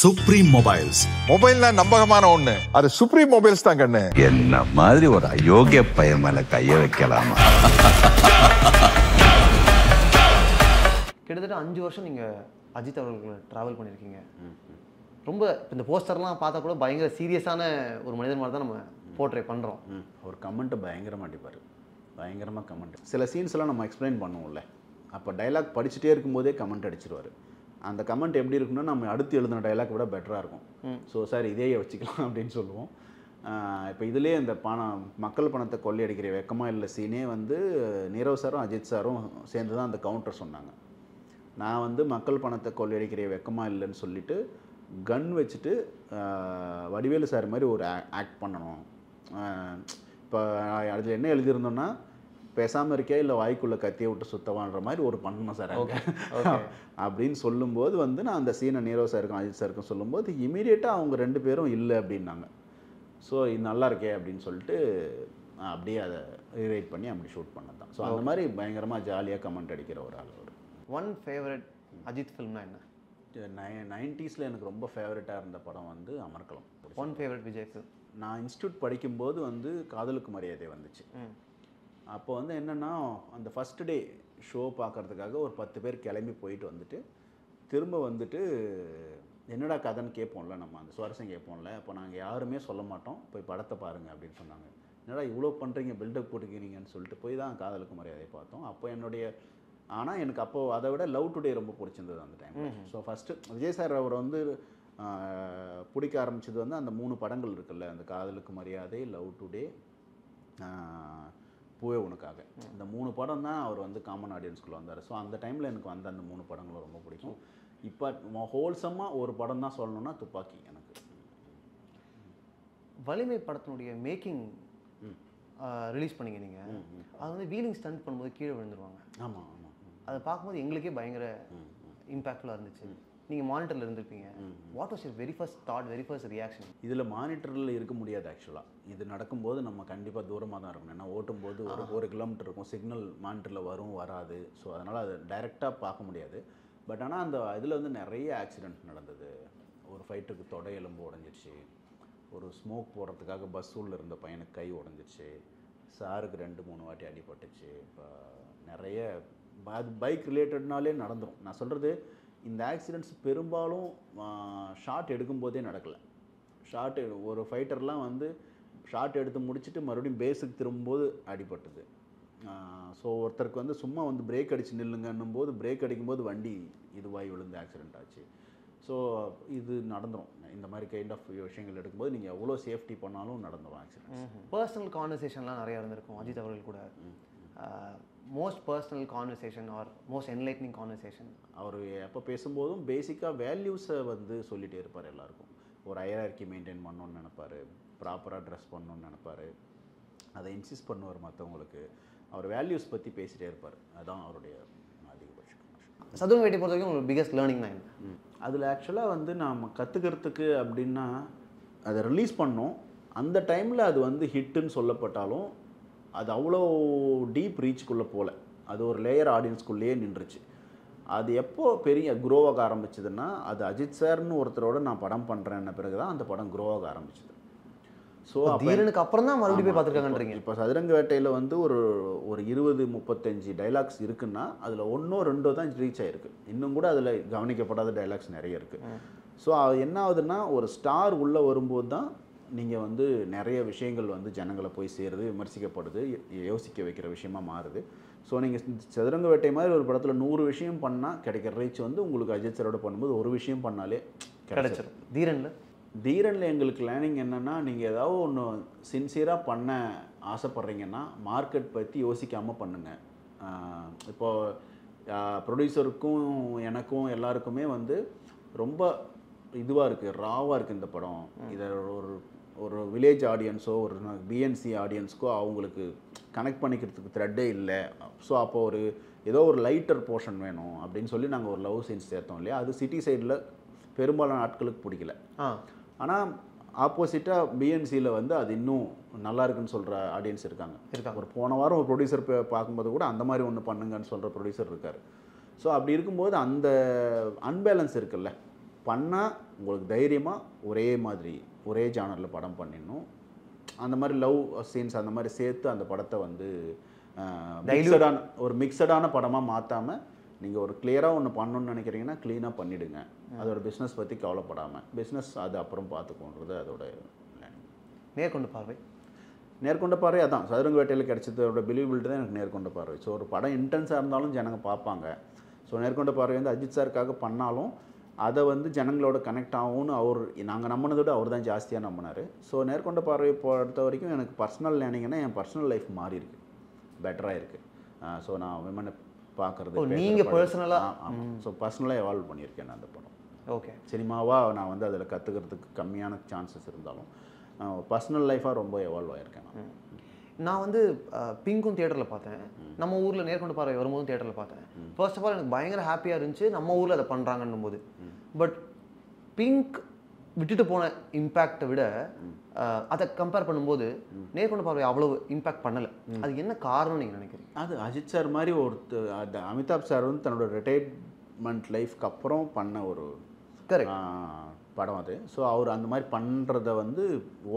Supreme Mobiles. மொபைல்னா நம்பகமான ஒண்ணு. அது சுப்ரீம் மொபைல்ஸ் தான் கண்ணு. என்ன மாதிரி ஒரு அயோக்கிய பையன் மேல கைய வைக்கலாமா? கிட்டத்தட்ட 5 வருஷம் நீங்க அஜித் அவர்கள் டிராவல் பண்ணியிருக்கீங்க. ரொம்ப இந்த போஸ்டர்லாம் பார்த்தா கூட பயங்கர சீரியஸான ஒரு மனிதர் மாதிரி தான் நம்ம போர்ட்ரே பண்ணுறோம். ஒரு கமெண்ட்டை பயங்கரமாக அடிப்பார், பயங்கரமாக கமெண்ட். சில சீன்ஸ்லாம் நம்ம எக்ஸ்பிளைன் பண்ணுவோம்ல, அப்போ டைலாக் படிச்சுட்டே இருக்கும்போதே கமெண்ட் அடிச்சிருவார். அந்த கமெண்ட் எப்படி இருக்குன்னா நம்ம அடுத்து எழுதின டைலாக் விட பெட்டராக இருக்கும். ஸோ சார் இதே வச்சுக்கலாம் அப்படின்னு சொல்லுவோம். இப்போ இதுலேயே இந்த மக்கள் பணத்தை கொள்ளையடிக்கிற வெக்கமாக இல்லை சீனே வந்து நீரவ் சாரும் அஜித் சாரும் சேர்ந்து தான் அந்த கவுண்டர் சொன்னாங்க. நான் வந்து மக்கள் பணத்தை கொள்ளையடிக்கிற வெக்கமாக இல்லைன்னு சொல்லிட்டு கன் வச்சுட்டு வடிவேலு சார் மாதிரி ஒரு ஆக்ட் பண்ணணும். இப்போ அதில் என்ன எழுதியிருந்தோன்னா, பேசாமல் இருக்கே இல்லை வாய்க்குள்ளே கத்தியை விட்டு சுத்தவான்ற மாதிரி ஒரு பண்ணணும் சார் அப்படின்னு சொல்லும்போது வந்து நான் அந்த சீனை நீரவ் சாருக்கும் அஜித் சாருக்கும் சொல்லும்போது இமீடியட்டாக அவங்க 2 பேரும் இல்லை அப்படின்னாங்க. ஸோ இது நல்லா இருக்கே அப்படின்னு சொல்லிட்டு அப்படியே அதை ரீரைட் பண்ணி அப்படி ஷூட் பண்ணது தான். ஸோ அந்த மாதிரி பயங்கரமாக ஜாலியாக கமெண்ட் அடிக்கிற ஒரு ஆள் அவர். ஒன் ஃபேவரட் அஜித் ஃபில்ம்னா என்ன? 90s எனக்கு ரொம்ப ஃபேவரட்டாக இருந்த படம் வந்து Amarkalam. One favourite Vijay film? நான் இன்ஸ்டியூட் படிக்கும்போது வந்து காதலுக்கு மரியாதை வந்துச்சு. அப்போ வந்து என்னென்னா, அந்த ஃபஸ்ட்டு டே ஷோ பார்க்குறதுக்காக ஒரு 10 பேர் கிளம்பி போயிட்டு வந்துட்டு திரும்ப வந்துட்டு என்னடா கதைன்னு கேட்போம்ல, நம்ம அந்த சுவாரஸ்யம் கேட்போம்ல. அப்போ நாங்கள் யாருமே சொல்ல மாட்டோம், போய் படத்தை பாருங்கள் அப்படின்னு சொன்னாங்க. என்னடா இவ்வளோ பண்ணுறீங்க, பில்டப் போட்டுக்கிறீங்கன்னு சொல்லிட்டு போய் தான் காதலுக்கு மரியாதை பார்த்தோம். அப்போ என்னுடைய ஆனால் எனக்கு அப்போது அதை விட லவ் டுடே ரொம்ப பிடிச்சிருந்தது அந்த time. So first Vijay sir அவர் வந்து பிடிக்க ஆரம்பித்தது வந்து அந்த 3 படங்கள் இருக்குல்ல, அந்த காதலுக்கு மரியாதை, லவ் டுடே, பூவே உனக்காக. இந்த 3 படம் தான் அவர் வந்து காமன் ஆடியன்ஸ்குள்ளே வந்தார். ஸோ அந்த டைமில் எனக்கு வந்து அந்த 3 படங்களும் ரொம்ப பிடிக்கும். இப்போ ஹோல்சமாக ஒரு படம் தான் சொல்லணும்னா துப்பாக்கி எனக்கு. வலிமை படத்தினுடைய மேக்கிங் ரிலீஸ் பண்ணிங்க நீங்கள். அது வந்து வீலிங் ஸ்டண்ட் பண்ணும்போது கீழே விழுந்துருவாங்க. ஆமாம் ஆமாம். அதை பார்க்கும்போது எங்களுக்கே பயங்கர இம்பேக்ட்ஃபுல்லாக இருந்துச்சு. நீங்கள் மானிட்டரில் இருந்திருப்பீங்க. What was your very first thought, very first reaction? இதில் மானிட்டரில் இருக்க முடியாது ஆக்சுவலாக. இது நடக்கும்போது நம்ம கண்டிப்பாக தூரமாக தான் இருக்கணும். ஏன்னா ஓட்டும்போது ஒரு கிலோமீட்டர் இருக்கும், சிக்னல் மானிட்டரில் வரும் வராது. ஸோ அதனால் அதை டைரெக்டாக பார்க்க முடியாது. பட் ஆனால் அந்த இதில் வந்து நிறைய ஆக்சிடெண்ட் நடந்தது. ஒரு ஃபைட்டுக்கு தொடை எலும்பு உடஞ்சிருச்சு, ஒரு ஸ்மோக் போடுறதுக்காக பஸ் உள்ள இருந்த பையனுக்கு கை உடஞ்சிருச்சு, சாருக்கு 2-3 வாட்டி அடிபட்டுச்சு. இப்போ நிறைய அது பைக் ரிலேட்டட்னாலே நடந்துடும். நான் சொல்கிறது, இந்த ஆக்சிடெண்ட்ஸ் பெரும்பாலும் ஷாட் எடுக்கும்போதே நடக்கலை. ஷாட் ஒரு ஃபைட்டர்லாம் வந்து ஷாட் எடுத்து முடிச்சுட்டு மறுபடியும் பேஸுக்கு திரும்பும்போது அடிபட்டுது. ஸோ ஒருத்தருக்கு வந்து சும்மா வந்து பிரேக் அடித்து நில்லுங்கன்னும் போது பிரேக் அடிக்கும்போது வண்டி இதுவாகி விழுந்து ஆக்சிடெண்ட் ஆச்சு. ஸோ இது நடந்துடும். இந்த மாதிரி கைண்ட் ஆஃப் விஷயங்கள் எடுக்கும்போது நீங்கள் எவ்வளோ சேஃப்டி பண்ணாலும் நடந்துடும் ஆக்சிடென்ட். பர்சனல் கான்வர்சேஷன்லாம் நிறையா இருந்திருக்கும் அஜித் அவர்கள் கூட. Most personal conversation or most enlightening conversation? அவர் எப்போ பேசும்போதும் பேசிக்காக வேல்யூஸை வந்து சொல்லிகிட்டே இருப்பார் எல்லாருக்கும். ஒரு ஹையரார்க்கி மெயின்டைன் பண்ணணுன்னு நினைப்பார், ப்ராப்பராக ட்ரெஸ் பண்ணணுன்னு நினைப்பார், அதை இன்சிஸ்ட் பண்ணுவார் மற்றவங்களுக்கு. அவர் வேல்யூஸ் பற்றி பேசிகிட்டே இருப்பார். அதுதான் அவருடைய அதிகபட்சம். சதுரங்க வேட்டை பொறுத்த வரைக்கும் உங்களுக்கு பிகஸ்ட் லேர்னிங் தான் என்ன? அதில் ஆக்சுவலாக வந்து நாம் கற்றுக்கிறதுக்கு அப்படின்னா, அதை ரிலீஸ் பண்ணோம் அந்த டைமில் அது வந்து ஹிட்டுன்னு சொல்லப்பட்டாலும் அது அவ்வளோ டீப் ரீச்சுக்குள்ளே போகல. அது ஒரு லேயர் ஆடியன்ஸ்குள்ளேயே நின்றுச்சு. அது எப்போ பெரிய க்ரோவாக ஆரம்பிச்சதுன்னா, அது அஜித் சார்னு ஒருத்தரோட நான் படம் பண்ணுறேன்ன பிறகு தான் அந்த படம் க்ரோவாக ஆரம்பிச்சது. ஸோ தீரனுக்கு அப்புறம் தான் மறுபடியும் போய் பார்த்துருக்காங்கன்றீங்க. இப்போ சதுரங்க வேட்டையில் வந்து ஒரு 20-35 டைலாக்ஸ் இருக்குன்னா அதில் 1-2 தான் ரீச் ஆகிருக்கு. இன்னும் கூட அதில் கவனிக்கப்படாத டைலாக்ஸ் நிறைய இருக்குது. ஸோ அது என்ன ஆகுதுன்னா, ஒரு ஸ்டார் உள்ளே வரும்போது தான் நீங்கள் வந்து நிறைய விஷயங்கள் வந்து ஜனங்களை போய் சேருது, விமர்சிக்கப்படுது, யோசிக்க வைக்கிற விஷயமா மாறுது. ஸோ நீங்கள் சதுரங்க வேட்டை மாதிரி ஒரு படத்தில் 100 விஷயம் பண்ணால் கிடைக்கிற ரீச் வந்து உங்களுக்கு அஜித் சாரோட பண்ணும்போது ஒரு விஷயம் பண்ணாலே கிடைச்சிடும். தீரனில் எங்களுக்கு லேர்னிங் என்னென்னா, நீங்கள் ஏதாவது ஒன்று சின்சியராக பண்ண ஆசைப்பட்றீங்கன்னா மார்க்கெட் பற்றி யோசிக்காமல் பண்ணுங்கள். இப்போது ப்ரொடியூசருக்கும் எனக்கும் எல்லாருக்குமே வந்து ரொம்ப இதுவாக இருக்குது, ராவாக இருக்குது இந்த படம். இதை ஒரு வில்லேஜ் ஆடியன்ஸோ ஒரு பிஎன்சி ஆடியன்ஸ்க்கோ அவங்களுக்கு கனெக்ட் பண்ணிக்கிறதுக்கு த்ரெட்டே இல்லை. ஸோ அப்போது ஏதோ ஒரு லைட்டர் போர்ஷன் வேணும் அப்படின்னு சொல்லி நாங்கள் ஒரு லவ் சீன்ஸ் சேர்த்தோம் இல்லையா. அது சிட்டி சைடில் பெரும்பாலான ஆட்களுக்கு பிடிக்கல. ஆனால் ஆப்போசிட்டாக பிஎன்சியில் வந்து அது இன்னும் நல்லா இருக்குன்னு சொல்கிற ஆடியன்ஸ் இருக்காங்க. ஒரு போன வாரம் ஒரு ப்ரொடியூசர் பார்க்கும்போது கூட அந்த மாதிரி ஒன்று பண்ணுங்கன்னு சொல்கிற ப்ரொடியூசர் இருக்கார். ஸோ அப்படி இருக்கும்போது அந்த அன்பேலன்ஸ் இருக்குல்ல, பண்ணால் உங்களுக்கு தைரியமாக ஒரே மாதிரி ஒரே ஜானரில் படம் பண்ணிடணும். அந்த மாதிரி லவ் சீன்ஸ் அந்த மாதிரி சேர்த்து அந்த படத்தை வந்து மிக்சடான படமாக மாற்றாமல் நீங்கள் ஒரு கிளியராக ஒன்று பண்ணணும்னு நினைக்கிறீங்கன்னா க்ளீனாக பண்ணிவிடுங்க. அதோட பிஸ்னஸ் பற்றி கவலைப்படாமல், பிஸ்னஸ் அது அப்புறம் பார்த்துக்கோன்றது அதோட நேர்கொண்ட பார்வை. நேர்கொண்ட பார்வை அதான் சதுரங்க வேட்டையில் கிடைச்சதோட பிலீவபிலிட்டி தான் எனக்கு நேர்கொண்ட பார்வை. ஸோ ஒரு படம் இன்டென்ஸாக இருந்தாலும் ஜனங்க பார்ப்பாங்க. ஸோ நேர்கொண்ட பார்வை வந்து அஜித் சாருக்காக பண்ணாலும் அதை வந்து ஜனங்களோட கனெக்ட் ஆகும்னு நாங்கள் நம்பினதை விட அவர் தான் ஜாஸ்தியாக நம்பினார். ஸோ நேர்கொண்ட பார்வையை பொறுத்த வரைக்கும் எனக்கு பர்சனல் லேர்னிங்கன்னா என் பர்சனல் லைஃப் மாறி இருக்கு, பெட்டராக இருக்குது. ஸோ நான் விமனை பார்க்குறது நீங்கள் பர்சனலாக ஆமாம். ஸோ பர்சனலாக எவால்வ் பண்ணியிருக்கேன் நான் அந்த படம். ஓகே. சினிமாவாக நான் வந்து அதில் கற்றுக்கிறதுக்கு கம்மியான சான்சஸ் இருந்தாலும் பர்சனல் லைஃபாக ரொம்ப எவால்வ் ஆகியிருக்கேன் நான் வந்து பிங்க்கும் தியேட்டரில் பார்த்தேன். நம்ம ஊரில் நேர்கொண்ட பார்வை வரும்போது தியேட்டரில் பார்த்தேன். ஃபர்ஸ்ட் ஆஃப் ஆல் எனக்கு பயங்கர ஹாப்பியாக இருந்துச்சு நம்ம ஊரில் அதை பண்ணுறாங்கன்னும் போது. பட் பிங்க் விட்டுட்டு போன இம்பேக்டை விட அதை கம்பேர் பண்ணும்போது நேர்கொண்ட பார்வை அவ்வளவு இம்பேக்ட் பண்ணலை. அது என்ன காரணம் நீங்கள் நினைக்கிறீங்க? அது அஜித் சார் மாதிரி அமிதாப் சார் வந்து தன்னோட ரிட்டையர்மெண்ட் லைஃப்க்கு அப்புறம் பண்ண ஒரு படம் அது. ஸோ அவர் அந்த மாதிரி பண்ணுறத வந்து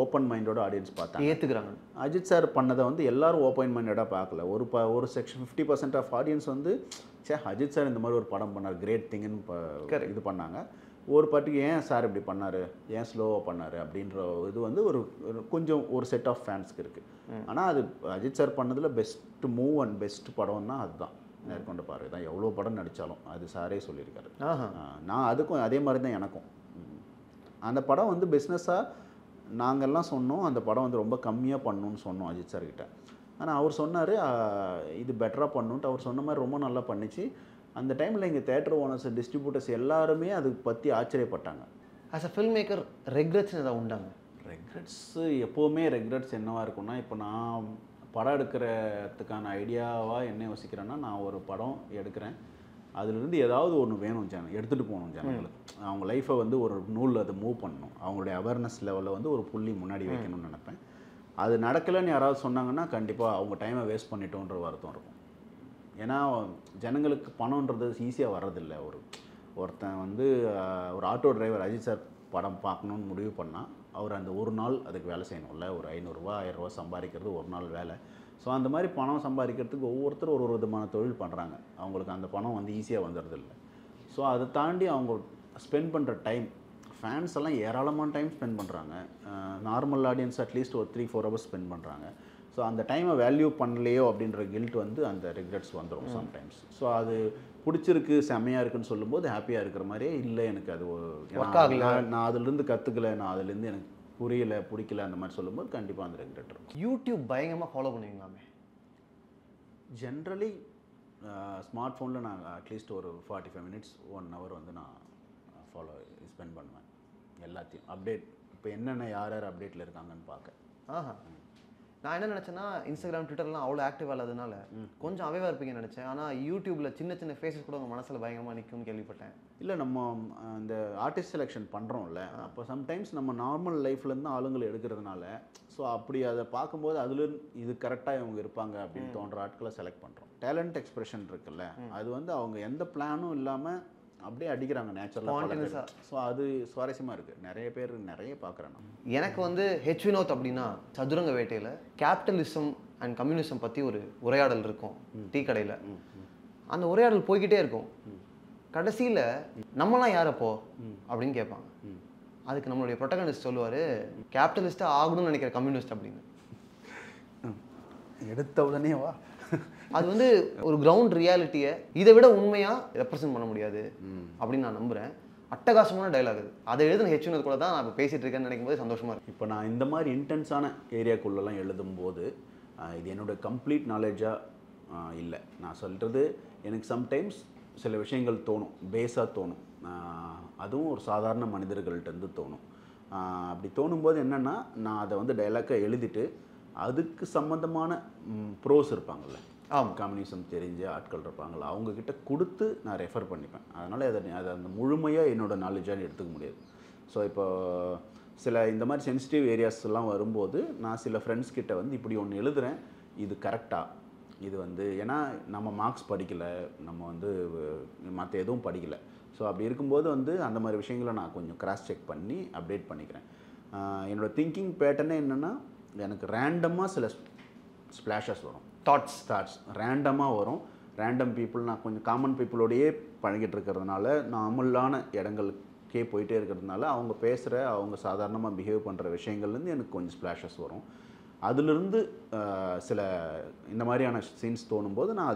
ஓப்பன் மைண்டோட ஆடியன்ஸ் பார்த்தாங்க, ஏற்றுக்கிறாங்க. அஜித் சார் பண்ணதை வந்து எல்லாரும் ஓப்பன் மைண்டடாக பார்க்கல. ஒரு செக்ஷன் 50% ஆஃப் ஆடியன்ஸ் வந்து அஜித் சார் இந்த மாதிரி ஒரு படம் பண்ணார், கிரேட் திங்குன்னு இது பண்ணாங்க. ஒரு பாட்டுக்கு ஏன் சார் இப்படி பண்ணார், ஏன் ஸ்லோவாக பண்ணார் அப்படின்ற இது வந்து கொஞ்சம் ஒரு செட் ஆஃப் ஃபேன்ஸ்க்கு இருக்குது. ஆனால் அது அஜித் சார் பண்ணதில் பெஸ்ட் மூவ் அண்ட் பெஸ்ட் படம்னா அதுதான் நேர்கொண்ட பார்வை தான். எவ்வளோ படம் நடித்தாலும் அது சாரே சொல்லியிருக்காரு. நான் அதுக்கும் அதே மாதிரி தான் எனக்கும். அந்த படம் வந்து பிஸ்னஸாக நாங்கள்லாம் சொன்னோம், அந்த படம் வந்து ரொம்ப கம்மியாக பண்ணணும்னு சொன்னோம் அஜித் சார்கிட்ட. ஆனால் அவர் சொன்னார் இது பெட்டராக பண்ணணுன்ட்டு. அவர் சொன்ன மாதிரி ரொம்ப நல்லா பண்ணிச்சு. அந்த டைமில் எங்கள் தேட்டர் ஓனர்ஸ், டிஸ்ட்ரிபியூட்டர்ஸ் எல்லாருமே அதை பற்றி ஆச்சரியப்பட்டாங்க. As a film maker regrets ஏதாவது உண்டாங்க? ரெக்ரெட்ஸு எப்போவுமே ரெக்ரெட்ஸ் என்னவாக இருக்குன்னா, இப்போ நான் படம் எடுக்கிறதுக்கான ஐடியாவாக என்ன யோசிக்கிறேன்னா, நான் ஒரு படம் எடுக்கிறேன், அதுலேருந்து ஏதாவது ஒன்று வேணும் எடுத்துகிட்டு போகணும் ஜனங்களுக்கு. அவங்க லைஃப்பை வந்து ஒரு நூலில் அதை மூவ் பண்ணணும், அவங்களுடைய அவேர்னஸ் லெவலில் வந்து ஒரு புள்ளி முன்னாடி வைக்கணும்னு நினைப்பேன். அது நடக்கலைன்னு யாராவது சொன்னாங்கன்னா கண்டிப்பாக அவங்க டைமை வேஸ்ட் பண்ணிட்டோன்ற வருத்தம் இருக்கும். ஏன்னா ஜனங்களுக்கு பணம்ன்றது ஈஸியாக வர்றதில்லை. ஒருத்தன் வந்து ஒரு ஆட்டோ டிரைவர் அஜித் சார் படம் பார்க்கணுன்னு முடிவு பண்ணால் அவர் அந்த ஒரு நாள் அதுக்கு வேலை செய்யணும்ல. ஒரு 500 ரூபா 1000 ரூபா சம்பாதிக்கிறது ஒரு நாள் வேலை. ஸோ அந்த மாதிரி பணம் சம்பாதிக்கிறதுக்கு ஒவ்வொருத்தரும் ஒரு விதமான தொழில் பண்ணுறாங்க. அவங்களுக்கு அந்த பணம் வந்து ஈஸியாக வந்துடுறதில்ல. ஸோ அதை தாண்டி அவங்க ஸ்பெண்ட் பண்ணுற டைம், ஃபேன்ஸ் எல்லாம் ஏராளமான டைம் ஸ்பெண்ட் பண்ணுறாங்க. நார்மல் ஆடியன்ஸ் அட்லீஸ்ட் ஒரு 3-4 ஹவர்ஸ் ஸ்பெண்ட் பண்ணுறாங்க. ஸோ அந்த டைமை வேல்யூ பண்ணலையோ அப்படின்ற கில்ட் வந்து அந்த ரிக்ரெட்ஸ் வந்துடும் சம்டைம்ஸ். ஸோ அது பிடிச்சிருக்கு, செம்மையாக இருக்குன்னு சொல்லும்போது ஹாப்பியாக இருக்கிற மாதிரியே இல்லை, எனக்கு அது நான் அதுலேருந்து கற்றுக்கல, நான் அதுலேருந்து எனக்கு புரியல, பிடிக்கல, அந்த மாதிரி சொல்லும்போது கண்டிப்பாக அந்த ரெக்ரெட் இருக்கும். யூடியூப் பயங்கரமாக ஃபாலோ பண்ணுவீங்களாமே? ஜென்ரலி ஸ்மார்ட் ஃபோனில் நான் அட்லீஸ்ட் ஒரு 45 மினிட்ஸ் 1 hour வந்து நான் ஸ்பெண்ட் பண்ணுவேன். எல்லாத்தையும் அப்டேட், இப்போ என்னென்ன யார் யார் அப்டேட்டில் இருக்காங்கன்னு பார்க்க. நான் என்ன நினச்சேன்னா, இன்ஸ்டாகிராம் ட்விட்டர்லாம் அவ்வளோ ஆக்டிவ் இல்லாததுனால கொஞ்சம் அவேவாக இருப்பீங்கன்னு நினச்சேன். ஆனால் யூடியூப்பில் சின்ன சின்ன ஃபேஸஸ் கூட உங்கள் மனசில் பயங்கரமாக நிற்கும்னு கேள்விப்பட்டேன். இல்லை, நம்ம இந்த ஆர்டிஸ்ட் செலெக்ஷன் பண்ணுறோம்ல, அப்போ சம்டைம்ஸ் நம்ம நார்மல் லைஃப்லேருந்து ஆளுங்களை எடுக்கிறதுனால, ஸோ அப்படி அதை பார்க்கும்போது அதுலேருந்து இது கரெக்டாக இவங்க இருப்பாங்க அப்படின்னு தோன்ற ஆட்களை செலக்ட் பண்ணுறோம். டேலண்ட் எக்ஸ்பிரஷன் இருக்குல்ல, அது வந்து அவங்க எந்த பிளானும் இல்லாமல் அப்படியே அடிக்கிறாங்க நேச்சுரலாக. ஸோ அது சுவாரஸ்யமாக இருக்குது. நிறைய பேர் நிறைய பார்க்குறேன். எனக்கு வந்து ஹெச் வினோத் அப்படின்னா சதுரங்க வேட்டையில் கேபிட்டலிசம் அண்ட் கம்யூனிசம் பற்றி ஒரு உரையாடல் இருக்கும் டீ கடையில். அந்த உரையாடல் போய்கிட்டே இருக்கும். கடைசியில் நம்மளாம் யாரப்போ அப்படின்னு கேட்பாங்க. அதுக்கு நம்மளுடைய ப்ரொட்டகனிஸ்ட் சொல்லுவார், கேபிட்டலிஸ்ட்டாக ஆகணும்னு நினைக்கிற கம்யூனிஸ்ட் அப்படின்னு. எடுத்த உடனே வா. அது வந்து ஒரு கிரவுண்ட் ரியாலிட்டியை இதை விட உண்மையாக ரெப்ரசென்ட் பண்ண முடியாது அப்படின்னு நான் நம்புகிறேன். அட்டகாசமான டைலாக் அது. அதை எழுதுன ஹெச் வினோத் கூட தான் நான் இப்போ பேசிகிட்டு இருக்கேன்னு நினைக்கும் போது சந்தோஷமாக இருக்குது. இப்போ நான் இந்த மாதிரி இன்டென்ஸான ஏரியாக்குள்ளெல்லாம் எழுதும்போது இது என்னோடய கம்ப்ளீட் நாலேஜாக இல்லை. நான் சொல்கிறது எனக்கு சம்டைம்ஸ் சில விஷயங்கள் தோணும், பேஸாக தோணும். அதுவும் ஒரு சாதாரண மனிதர்கள்ட்டேருந்து தோணும். அப்படி தோணும்போது என்னென்னா, நான் அதை வந்து டைலாக்காக எழுதிட்டு அதுக்கு சம்மந்தமான ப்ரோஸ் இருப்பாங்கள்ல, கம்யூனிசம் தெரிஞ்ச ஆட்கள் இருப்பாங்கள்ல, அவங்கக்கிட்ட கொடுத்து நான் ரெஃபர் பண்ணிப்பேன். அதனால் அதை அந்த முழுமையாக என்னோடய நாலேஜாக எடுத்துக்க முடியாது. ஸோ இப்போ சில இந்த மாதிரி சென்சிட்டிவ் ஏரியாஸ் எல்லாம் வரும்போது நான் சில ஃப்ரெண்ட்ஸ் கிட்ட வந்து இப்படி ஒன்று எழுதுகிறேன், இது கரெக்டாக, இது வந்து ஏன்னா நம்ம மார்க்ஸ் படிக்கலை, நம்ம வந்து மற்ற எதுவும் படிக்கலை. ஸோ அப்படி இருக்கும்போது வந்து அந்த மாதிரி விஷயங்களை நான் கொஞ்சம் கிராஸ் செக் பண்ணி அப்டேட் பண்ணிக்கிறேன். என்னோடய திங்கிங் பேட்டர்னே என்னென்னா, எனக்கு ரேண்டமாக சில ஸ்ப்ளாஷஸ் வரும், தாட்ஸ் ரேண்டமாக வரும். ரேண்டம் பீப்புள், நான் கொஞ்சம் காமன் பீப்புளோடையே பழகிட்டு இருக்கிறதுனால, நார்மலான இடங்களுக்கே போயிட்டே இருக்கிறதுனால, அவங்க பேசுகிற, அவங்க சாதாரணமாக பிஹேவ் பண்ணுற விஷயங்கள்லேருந்து எனக்கு கொஞ்சம் ஸ்ப்ளாஷஸ் வரும். அதிலிருந்து சில இந்த மாதிரியான சீன்ஸ் தோணும்போது நான்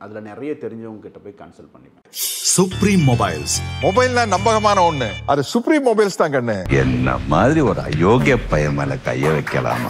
அதில் நிறைய தெரிஞ்சவங்க கிட்ட போய் கன்சல்ட் பண்ணிப்பேன். சுப்ரீம் மொபைல்ஸ், மொபைல்னா நம்பகமான ஒண்ணு, அது சுப்ரீம் மொபைல்ஸ் தான் கண்ணு. என்ன மாதிரி ஒரு அயோக்கிய பையன் மேல கைய வைக்கலாமா?